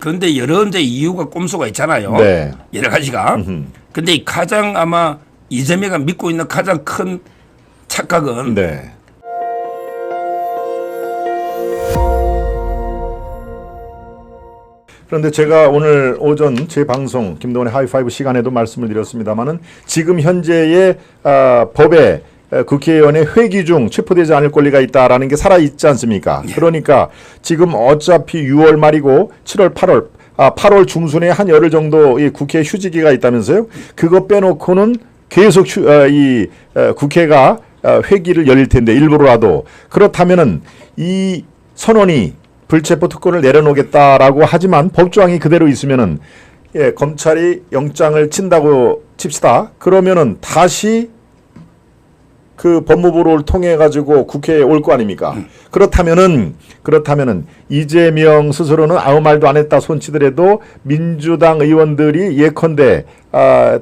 그런데 여러 이제 이유가 꼼수가 있잖아요. 네. 여러 가지가. 근데 이 가장 아마 이재명이가 믿고 있는 가장 큰 착각은 네. 그런데 제가 오늘 오전 제 방송 김동원의 하이파이브 시간에도 말씀을 드렸습니다마는 지금 현재의 법에 국회의원의 회기 중 체포되지 않을 권리가 있다라는 게 살아있지 않습니까? 예. 그러니까 지금 어차피 6월 말이고 7월 8월 중순에 한 열흘 정도 이 국회 휴지기가 있다면서요? 그거 빼놓고는 계속 국회가 회기를 열릴 텐데 일부러라도 그렇다면은 이 선언이 불체포 특권을 내려놓겠다라고 하지만 법조항이 그대로 있으면은 검찰이 영장을 친다고 칩시다. 그러면은 다시 그 법무부를 통해 가지고 국회에 올 거 아닙니까? 그렇다면은 이재명 스스로는 아무 말도 안 했다 손치더라도 민주당 의원들이 예컨대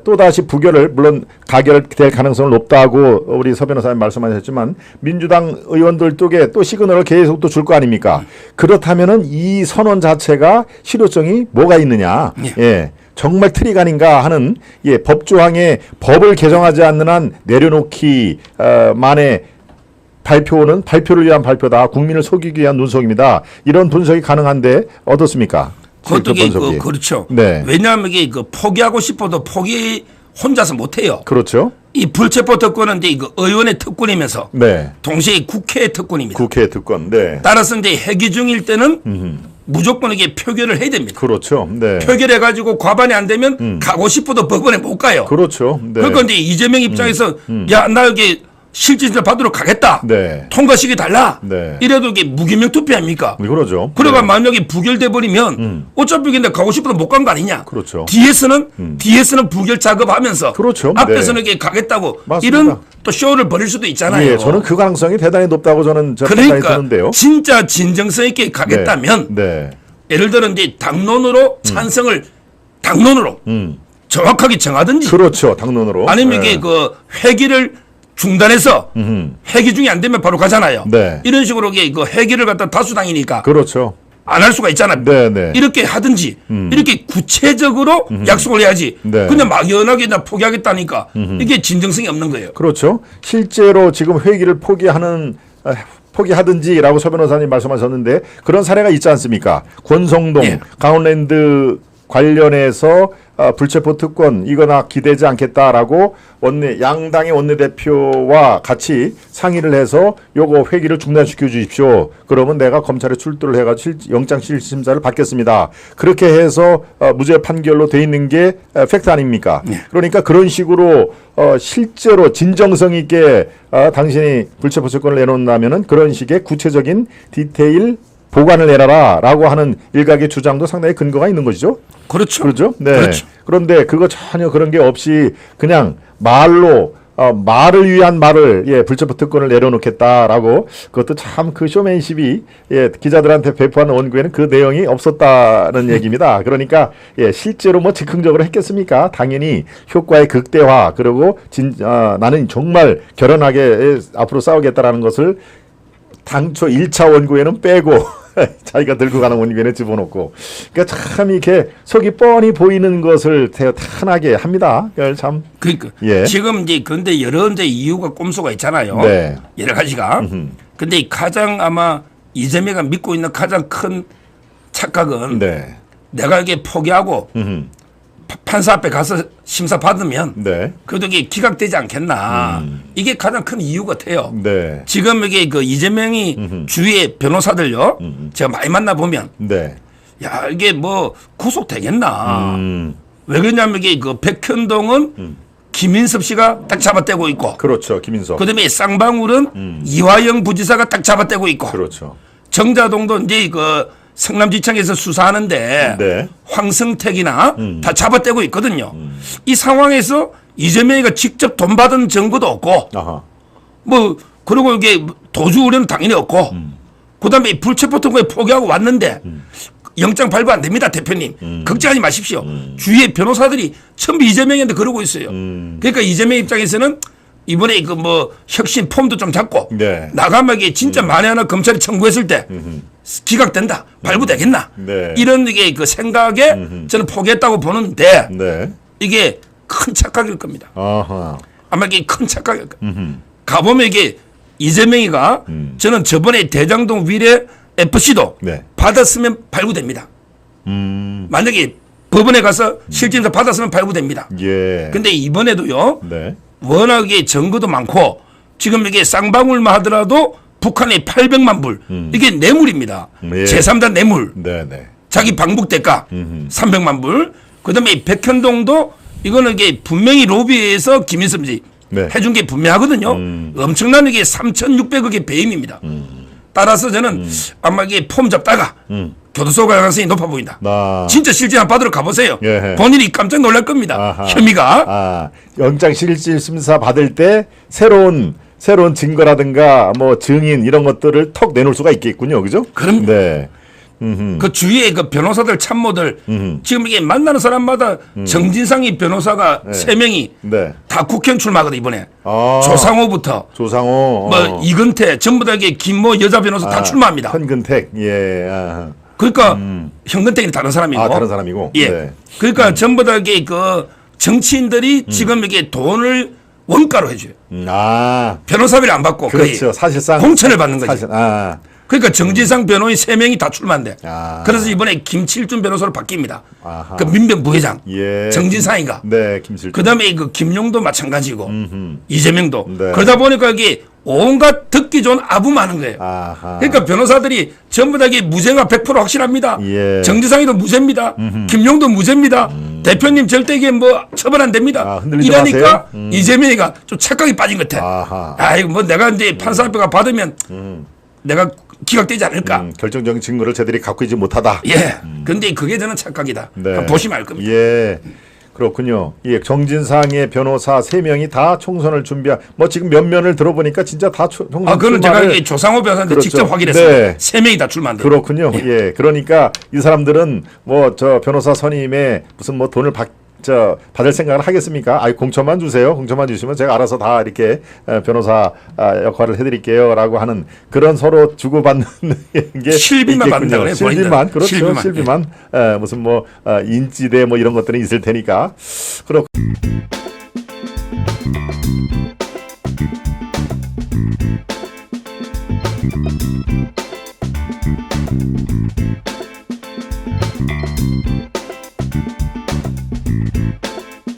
또다시 부결을 물론 가결될 가능성은 높다고 우리 서 변호사님 말씀하셨지만 민주당 의원들 쪽에 또 시그널을 계속 또 줄 거 아닙니까? 그렇다면은 이 선언 자체가 실효성이 뭐가 있느냐? 예. 정말 트릭 아닌가 하는 법조항에 법을 개정하지 않는 한 내려놓기 만의 발표를 위한 발표다. 국민을 속이기 위한 눈속임이다. 이런 분석이 가능한데 어떻습니까? 그것도 그렇죠. 네. 왜냐하면 이게 포기하고 싶어도 포기 혼자서 못해요. 그렇죠. 이 불체포 특권은 이제 의원의 특권이면서 네. 동시에 국회의 특권입니다. 국회 특권. 네. 따라서 이제 회기 중일 때는 무조건 이게 표결을 해야 됩니다. 그렇죠. 네. 표결해가지고 과반이 안 되면 가고 싶어도 법원에 못 가요. 그렇죠. 네. 그러니까 이제 이재명 입장에서 야, 나 여기 실질을 받으러 가겠다. 네. 통과시키 달라. 네. 이래도 이게 무기명 투표 아닙니까? 그러죠. 그러가 네. 만약에 부결돼 버리면 어차피 근데 가고 싶어도 못 간 거 아니냐? 그렇죠. 뒤에서는 부결 작업하면서 그렇죠. 앞에서는 네. 이게 가겠다고 맞습니다. 이런 또 쇼를 벌일 수도 있잖아요. 예, 저는 그 가능성이 대단히 높다고 저는 판단이 그러니까 드는데요. 진짜 진정성 있게 가겠다면 네. 예를 들어 이제 당론으로 찬성을 당론으로 정확하게 정하든지 그렇죠. 당론으로. 아니면 네. 이게 그 회기를 중단해서 회기 중이 안 되면 바로 가잖아요. 네. 이런 식으로 이게 그 회기를 갖다 다수당이니까 그렇죠. 안 할 수가 있잖아요. 네, 네. 이렇게 하든지 이렇게 구체적으로 약속을 해야지. 네. 그냥 막연하게 나 포기하겠다니까 이게 진정성이 없는 거예요. 그렇죠. 실제로 지금 회기를 포기하든지라고 서 변호사님 말씀하셨는데 그런 사례가 있지 않습니까? 권성동 예. 강원랜드 관련해서 불체포 특권 이거나 기대지 않겠다라고 양당의 원내대표와 같이 상의를 해서 요거 회기를 중단시켜 주십시오. 그러면 내가 검찰에 출두를 해가지고 영장 실심사를 받겠습니다. 그렇게 해서 무죄 판결로 돼 있는 게 팩트 아닙니까? 네. 그러니까 그런 식으로 실제로 진정성 있게 당신이 불체포 특권을 내놓는다면은 그런 식의 구체적인 디테일 보관을 내라라고 하는 일각의 주장도 상당히 근거가 있는 것이죠. 그렇죠. 그렇죠. 네. 그렇죠. 그런데 그거 전혀 그런 게 없이 그냥 말로 말을 위한 말을 불체포 특권을 내려놓겠다라고 그것도 참 그 쇼맨십이 기자들한테 배포하는 원고에는 그 내용이 없었다는 얘기입니다. 그러니까 실제로 뭐 즉흥적으로 했겠습니까? 당연히 효과의 극대화 그리고 나는 정말 결연하게 앞으로 싸우겠다라는 것을 당초 1차 원고에는 빼고 자기가 들고 가는 원고에는 집어넣고 그러니까 참 이렇게 속이 뻔히 보이는 것을 태연하게 합니다. 참. 그러니까 예. 지금 이제 그런데 여러 이제 이유가 꼼수가 있잖아요. 네. 여러 가지가. 근데 이 가장 아마 이재명이가 믿고 있는 가장 큰 착각은 네. 내가 이게 포기하고 판사 앞에 가서 심사 받으면 네. 그래도 이게 기각되지 않겠나. 이게 가장 큰 이유 같아요. 네. 지금 이게 그 이재명이 주위의 변호사들요. 제가 많이 만나보면 네. 야, 이게 뭐 구속되겠나. 왜 그러냐면 이게 그 백현동은 김인섭 씨가 딱 잡아떼고 있고. 그렇죠. 김인석. 그다음에 쌍방울은 이화영 부지사가 딱 잡아떼고 있고. 그렇죠. 정자동도 이제 그 성남지청에서 수사하는데 네. 황승택이나 다 잡아떼고 있거든요. 이 상황에서 이재명이가 직접 돈 받은 증거도 없고 아하. 뭐 그리고 이게 도주 우려는 당연히 없고 그다음에 불체포 특권에 포기하고 왔는데 영장 발부 안 됩니다, 대표님. 걱정하지 마십시오. 주위의 변호사들이 전부 이재명한테 그러고 있어요. 그러니까 이재명 입장에서는 이번에 그 뭐 혁신 폼도 좀 잡고 네. 나가면 이게 진짜 만에 하나 검찰이 청구했을 때 기각된다, 발부되겠나 네. 이런 게 그 생각에 저는 포기했다고 보는데 네. 이게 큰 착각일 겁니다. 아하. 아마 이게 큰 착각일 겁니다. 가보면 이게 이재명이가 저는 저번에 대장동 위례 FC도 네. 받았으면 발부됩니다. 만약에 법원에 가서 실질서 받았으면 발부됩니다. 예. 근데 이번에도요. 네. 워낙에 증거도 많고 지금 이게 쌍방울만 하더라도 북한의 800만 불 이게 뇌물입니다. 예. 제3단 뇌물. 네, 네. 자기 방북 대가 300만 불. 그다음에 이 백현동도 이거는 이게 분명히 로비에서 김인섭이 네. 해준 게 분명하거든요. 엄청난 이게 3,600억의 배임입니다. 따라서 저는 아마 이게 폼 잡다가 교도소 갈 가능성이 높아 보인다. 진짜 실질 받으러 가보세요. 예. 본인이 깜짝 놀랄 겁니다. 아하. 혐의가. 아, 영장실질심사 받을 때 새로운 증거라든가 뭐 증인 이런 것들을 턱 내놓을 수가 있겠군요. 그죠? 그럼요. 네. 그 주위에 그 변호사들 참모들 지금 이게 만나는 사람마다 정진상이 변호사가 세 명이 네. 다 국회의원 출마거든 이번에. 아. 조상호부터 조상호. 뭐 이근태 전부 다 이게 김모 여자 변호사 다 출마합니다. 현근택. 예. 아하. 그러니까 현근택이 다른 사람이고. 아, 다른 사람이고. 예. 네. 그러니까 전부 다 이게 그 정치인들이 지금 이게 돈을 원가로 해줘요. 아. 변호사비를 안 받고 그렇죠. 거의 사실상 공천을 받는 거지. 사실, 아. 그러니까 정진상 변호인 3명이 다 출마한대. 아. 그래서 이번에 김칠준 변호사로 바뀝니다. 아하. 그 민변 부회장. 예. 정진상인가. 네, 김실중. 그다음에 그 김용도 마찬가지고 이재명도. 네. 그러다 보니까 이게 온갖 듣기 좋은 아부많은 거예요. 아하. 그러니까 변호사들이 전부 다 이게 무죄가 100% 확실합니다. 예. 정지상이도 무죄입니다. 김용도 무죄입니다. 대표님 절대 이게 뭐 처벌 안 됩니다. 아, 흔들리지 이러니까 마세요. 이재명이가 좀 착각이 빠진 것 같아. 아하. 아이고 뭐 내가 이제 판사 앞에가 받으면 내가 기각되지 않을까. 결정적인 증거를 저들이 갖고 있지 못하다. 예. 근데 그게 저는 착각이다. 네. 한번 보시면 알 겁니다. 예. 그렇군요. 예, 정진상의 변호사 3명이 다 총선을 뭐 지금 몇 면을 들어보니까 진짜 다 총선 아, 그거는 제가 출마를 이게 조상호 변호사한테 그렇죠. 직접 확인했어요. 네. 3명이 다 출마한다. 그렇군요. 예. 그러니까 이 사람들은 뭐 저 변호사 선임에 무슨 뭐 돈을 받을 생각을 하겠습니까? 아이 공천만 주세요. 공천만 주시면 제가 알아서 다 이렇게 변호사 역할을 해드릴게요라고 하는 그런 서로 주고받는 게 실비만 받는다 그래요. 실비만 그렇죠. 실비만. 실비만 무슨 뭐 인지대 뭐 이런 것들은 있을 테니까 그렇고.